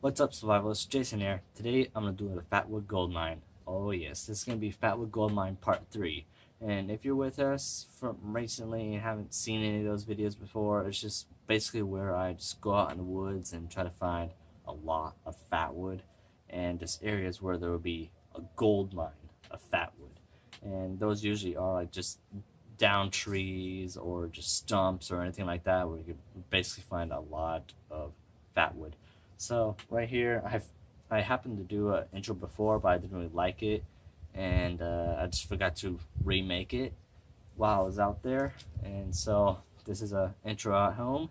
What's up, survivalists? Jason here. Today I'm going to do a Fatwood Goldmine. Oh yes, this is going to be Fatwood Goldmine Part 3. And if you're with us from recently and haven't seen any of those videos before, it's just basically where I just go out in the woods and try to find a lot of fatwood and just areas where there will be a gold mine of fatwood. And those usually are like just down trees or just stumps or anything like that, where you could basically find a lot of fatwood. So right here, I happened to do an intro before, but I didn't really like it, and I just forgot to remake it while I was out there. And so this is an intro at home,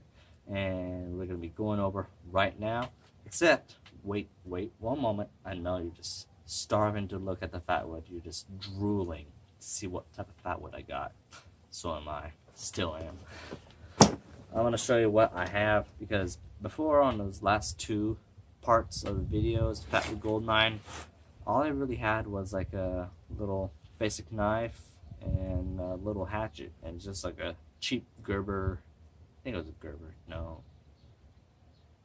and we're gonna be going over right now. Except, wait one moment. I know you're just starving to look at the fatwood. You're just drooling to see what type of fatwood I got. So am I. Still am. I want to show you what I have, because before on those last two parts of the videos, Fatwood Goldmine, all I really had was like a little basic knife and a little hatchet and just like a cheap Gerber, I think it was a Gerber, no,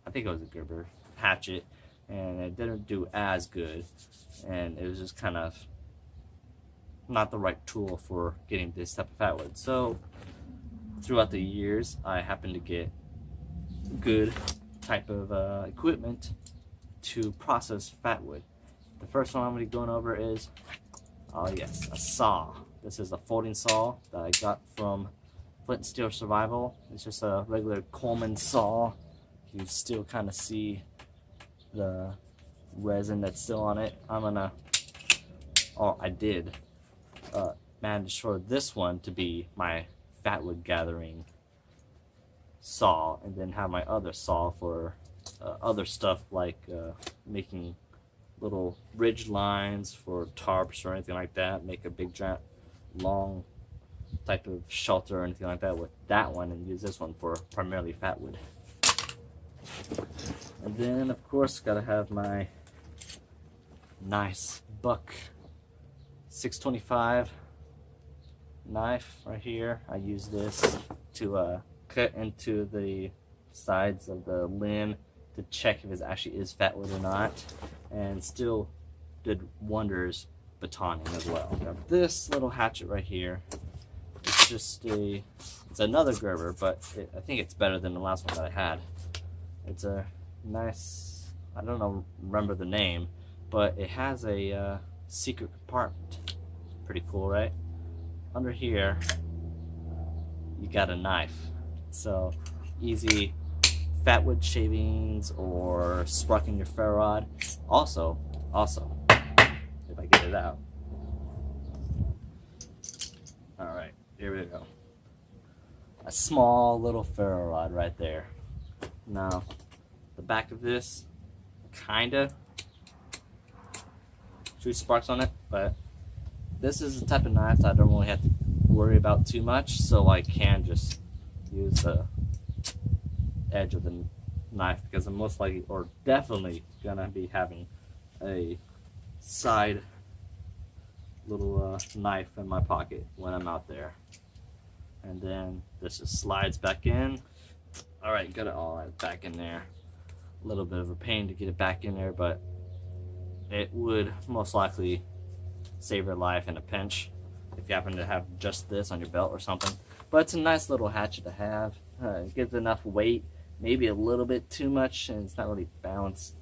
I think it was a Gerber hatchet, and it didn't do as good, and it was just kind of not the right tool for getting this type of fatwood. So throughout the years, I happened to get good type of equipment to process fatwood. The first one I'm going to be going over is, oh yes, a saw. This is a folding saw that I got from Flint and Steel Survival. It's just a regular Coleman saw. You still kind of see the resin that's still on it. I did manage for this one to be my fatwood gathering saw, and then have my other saw for other stuff like making little ridge lines for tarps or anything like that, make a big giant long type of shelter or anything like that with that one, and use this one for primarily fatwood. And then of course gotta have my nice buck 625 knife right here. I use this to cut into the sides of the limb to check if it actually is fatwood or not, and still did wonders batoning as well. Now this little hatchet right here, it's another Gerber, but I think it's better than the last one that I had. It's a nice, I don't remember the name, but it has a secret compartment. Pretty cool, right? Under here, you got a knife. So easy fatwood shavings or sparking your ferro rod. Also, if I get it out. Alright, here we go. A small little ferro rod right there. Now, the back of this, kinda shoots sparks on it, but this is the type of knife that I don't really have to worry about too much, so I can just use the edge of the knife, because I'm most likely, or definitely, gonna be having a side little knife in my pocket when I'm out there. And then this just slides back in. Alright, got it all back in there. A little bit of a pain to get it back in there, but it would most likely save your life in a pinch if you happen to have just this on your belt or something. But it's a nice little hatchet to have. It gives enough weight, maybe a little bit too much, and it's not really balanced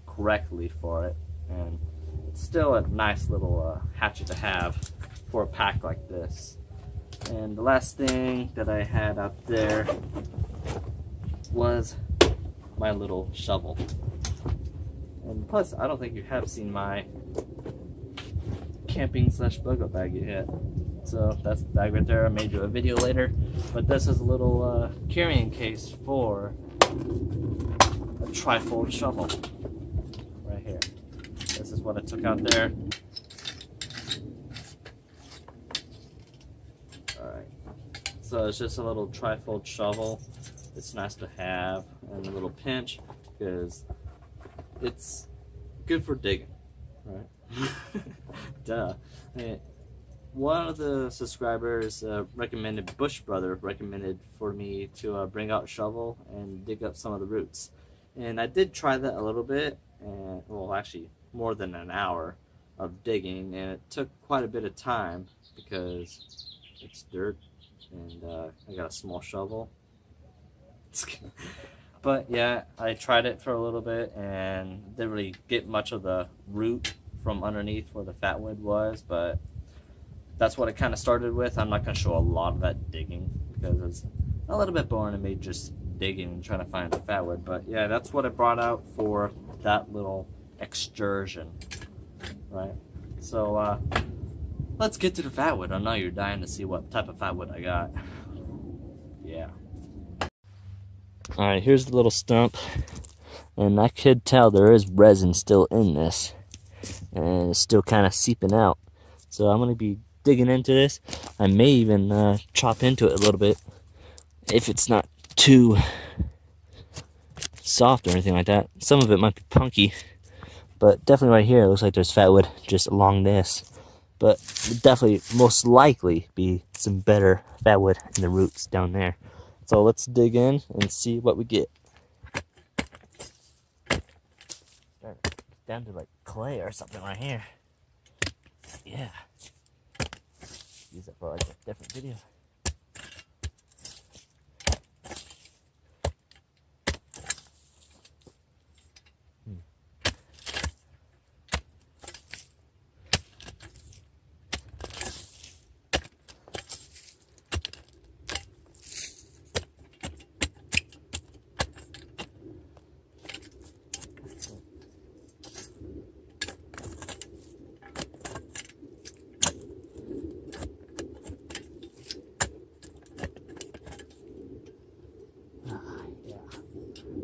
correctly for it. And it's still a nice little hatchet to have for a pack like this. And the last thing that I had out there was my little shovel. And plus, I don't think you have seen my camping / bug out bag yet. So that's the bag right there. I may do a video later, but this is a little carrying case for a trifold shovel right here. This is what I took out there. Alright, so it's just a little trifold shovel. It's nice to have, and a little pinch, because it's good for digging, right? Duh. One of the subscribers Bush Brother recommended for me to bring out a shovel and dig up some of the roots. And I did try that a little bit, and well, actually more than an hour of digging, and it took quite a bit of time because it's dirt, and I got a small shovel. But yeah, I tried it for a little bit and didn't really get much of the root from underneath where the fatwood was, but that's what it kind of started with. I'm not going to show a lot of that digging because it's a little bit boring to me just digging and trying to find the fatwood. But yeah, that's what it brought out for that little excursion, right? So let's get to the fatwood. I know you're dying to see what type of fatwood I got. Yeah. Alright, here's the little stump, and I could tell there is resin still in this, and it's still kind of seeping out. So I'm going to be digging into this. I may even chop into it a little bit if it's not too soft or anything like that. Some of it might be punky, but definitely right here it looks like there's fatwood just along this. But definitely most likely be some better fatwood in the roots down there. So let's dig in and see what we get. Down to like clay or something right here. Yeah. Use that for like a different video.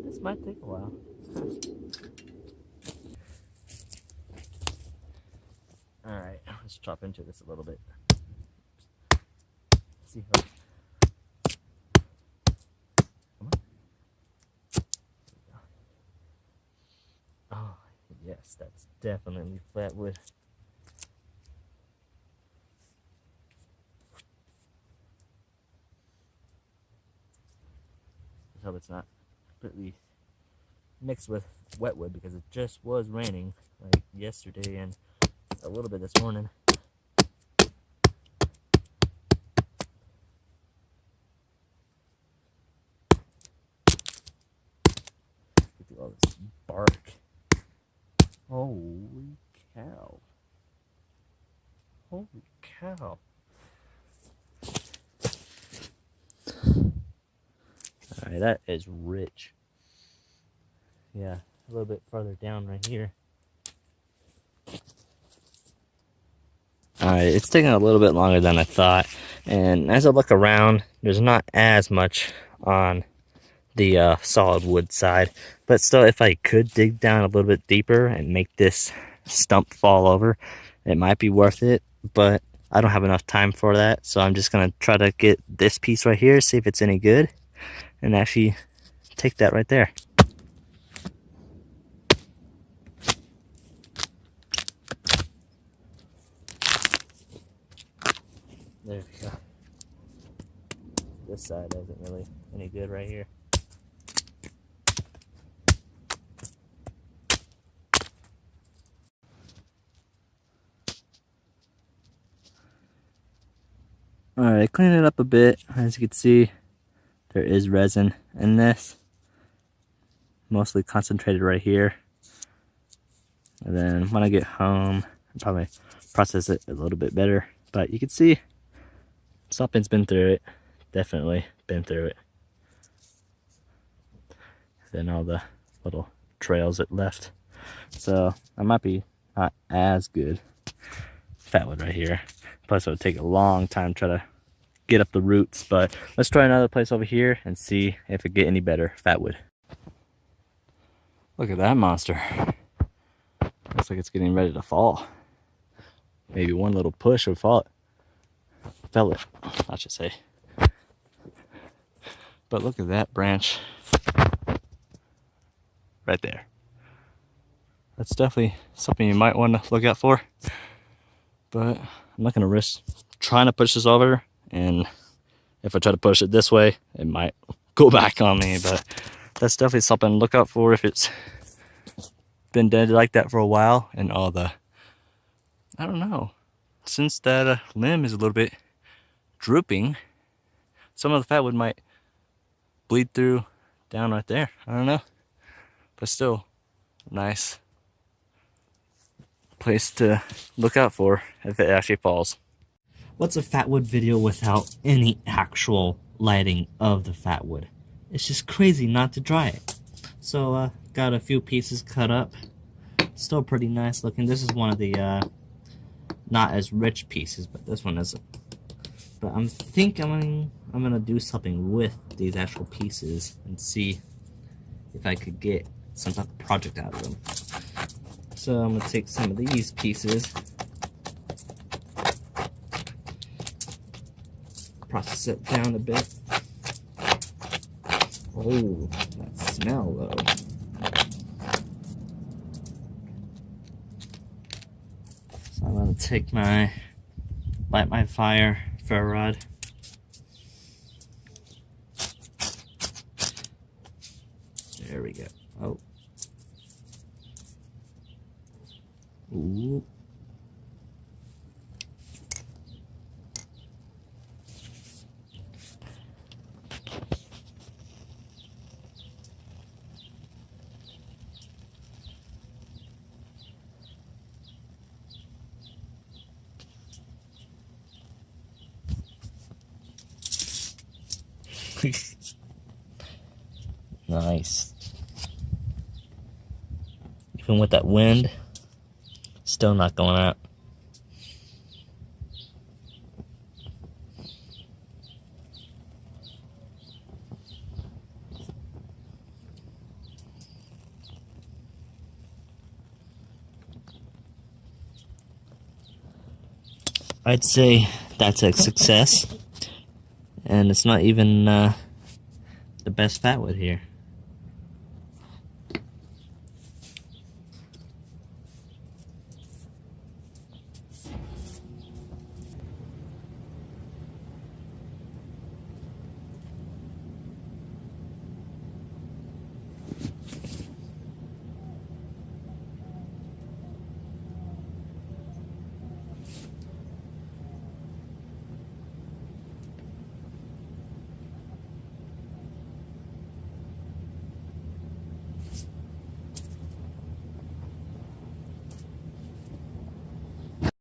This might take a while. Alright, let's chop into this a little bit. See how. Come on. Oh, yes, that's definitely fatwood. I hope it's not completely mixed with wetwood because it just was raining like yesterday and a little bit this morning. Get through all this bark. Holy cow. Holy cow. Alright, that is rich. Yeah, a little bit farther down right here. Alright, it's taking a little bit longer than I thought. And as I look around, there's not as much on the solid wood side. But still, if I could dig down a little bit deeper and make this stump fall over, it might be worth it. But I don't have enough time for that. So I'm just going to try to get this piece right here, see if it's any good. And actually take that right there. There we go. This side isn't really any good right here. Alright, clean it up a bit. As you can see, there is resin in this. Mostly concentrated right here. And then when I get home, I'll probably process it a little bit better. But you can see something's been through it. Definitely been through it. Then all the little trails it left. So I might be not as good. Fatwood right here. Plus it would take a long time to try to get up the roots. But let's try another place over here and see if it get any better fatwood. Look at that monster. Looks like it's getting ready to fall. Maybe one little push would fall it. Fell it, I should say. But look at that branch right there. That's definitely something you might want to look out for. But I'm not going to risk trying to push this over. And if I try to push it this way, it might go back on me. But that's definitely something to look out for if it's been dead like that for a while. And all the, I don't know, since that limb is a little bit drooping, some of the fatwood might bleed through down right there. I don't know, but still nice place to look out for if it actually falls. What's a fatwood video without any actual lighting of the fatwood? It's just crazy not to dry it. So got a few pieces cut up, still pretty nice looking. This is one of the not as rich pieces, but this one is. But I'm gonna do something with these actual pieces and see if I could get some type of project out of them. So I'm gonna take some of these pieces, process it down a bit. Oh, that smell though. So I'm gonna take light my fire ferro rod. There we go. Oh. Ooh. Nice. Even with that wind, still not going out. I'd say that's a success, and it's not even the best fatwood here.